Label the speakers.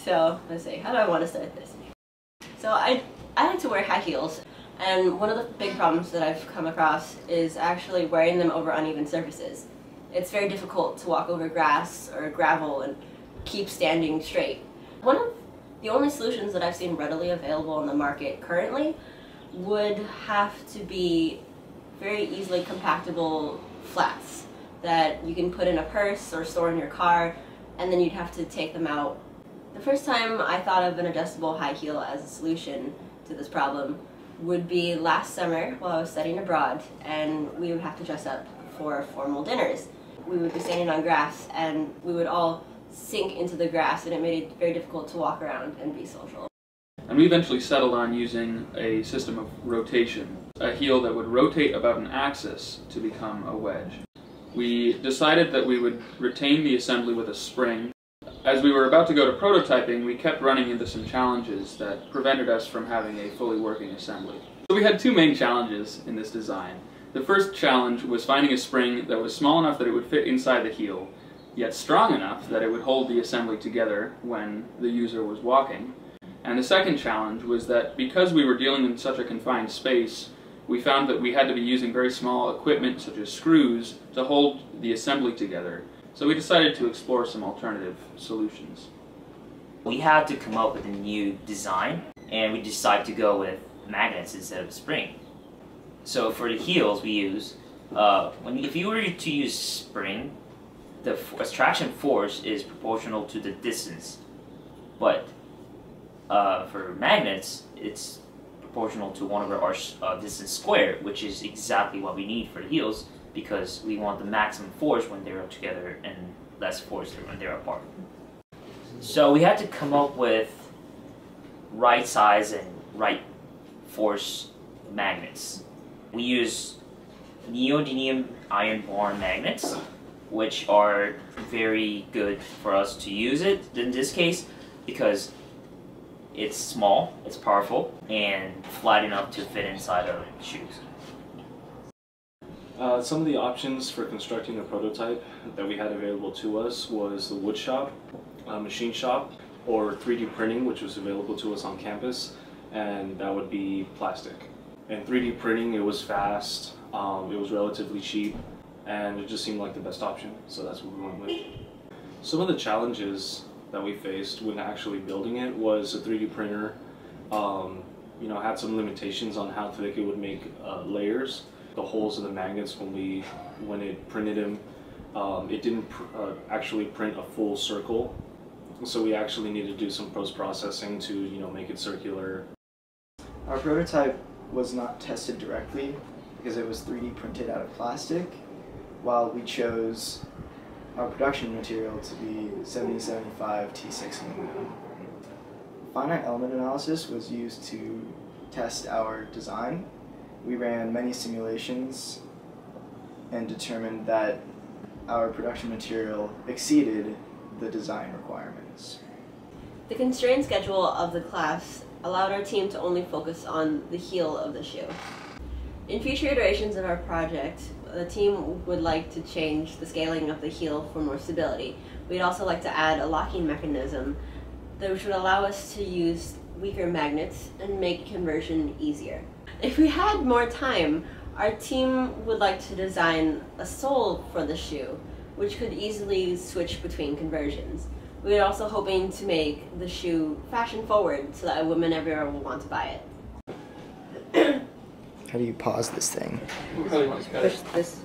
Speaker 1: So let's see, how do I want to start this? So I like to wear high heels, and one of the big problems that I've come across is actually wearing them over uneven surfaces. It's very difficult to walk over grass or gravel and keep standing straight. One of the only solutions that I've seen readily available on the market currently would have to be very easily compactable flats that you can put in a purse or store in your car, and then you'd have to take them out. The first time I thought of an adjustable high heel as a solution to this problem would be last summer while I was studying abroad, and we would have to dress up for formal dinners. We would be standing on grass and we would all sink into the grass, and it made it very difficult to walk around and be social.
Speaker 2: And we eventually settled on using a system of rotation, a heel that would rotate about an axis to become a wedge. We decided that we would retain the assembly with a spring. As we were about to go to prototyping, we kept running into some challenges that prevented us from having a fully working assembly. So we had two main challenges in this design. The first challenge was finding a spring that was small enough that it would fit inside the heel, yet strong enough that it would hold the assembly together when the user was walking. And the second challenge was that because we were dealing in such a confined space, we found that we had to be using very small equipment such as screws to hold the assembly together. So we decided to explore some alternative solutions.
Speaker 3: We had to come up with a new design, and we decided to go with magnets instead of a spring. So for the heels we use, if you were to use spring, the attraction force is proportional to the distance. But for magnets, it's proportional to 1/r distance squared, which is exactly what we need for the heels, because we want the maximum force when they're together and less force when they're apart. So we had to come up with right size and right force magnets. We use neodymium iron-boron magnets, which are very good for us to use it in this case because it's small, it's powerful, and flat enough to fit inside our shoes.
Speaker 4: Some of the options for constructing a prototype that we had available to us was the wood shop, machine shop, or 3D printing, which was available to us on campus, and that would be plastic. And 3D printing, it was fast, it was relatively cheap, and it just seemed like the best option, so that's what we went with. Some of the challenges that we faced when actually building it was a 3D printer had some limitations on how thick it would make layers. The holes in the magnets when it printed them, it didn't actually print a full circle, so we actually needed to do some post-processing to make it circular.
Speaker 5: Our prototype was not tested directly because it was 3D printed out of plastic, while we chose our production material to be 7075 T6 aluminum. Finite element analysis was used to test our design. We ran many simulations and determined that our production material exceeded the design requirements.
Speaker 1: The constrained schedule of the class allowed our team to only focus on the heel of the shoe. In future iterations of our project, the team would like to change the scaling of the heel for more stability. We'd also like to add a locking mechanism that would allow us to use weaker magnets and make conversion easier. If we had more time, our team would like to design a sole for the shoe, which could easily switch between conversions. We are also hoping to make the shoe fashion forward so that a woman everywhere will want to buy it.
Speaker 5: How do you pause this thing?
Speaker 1: Push this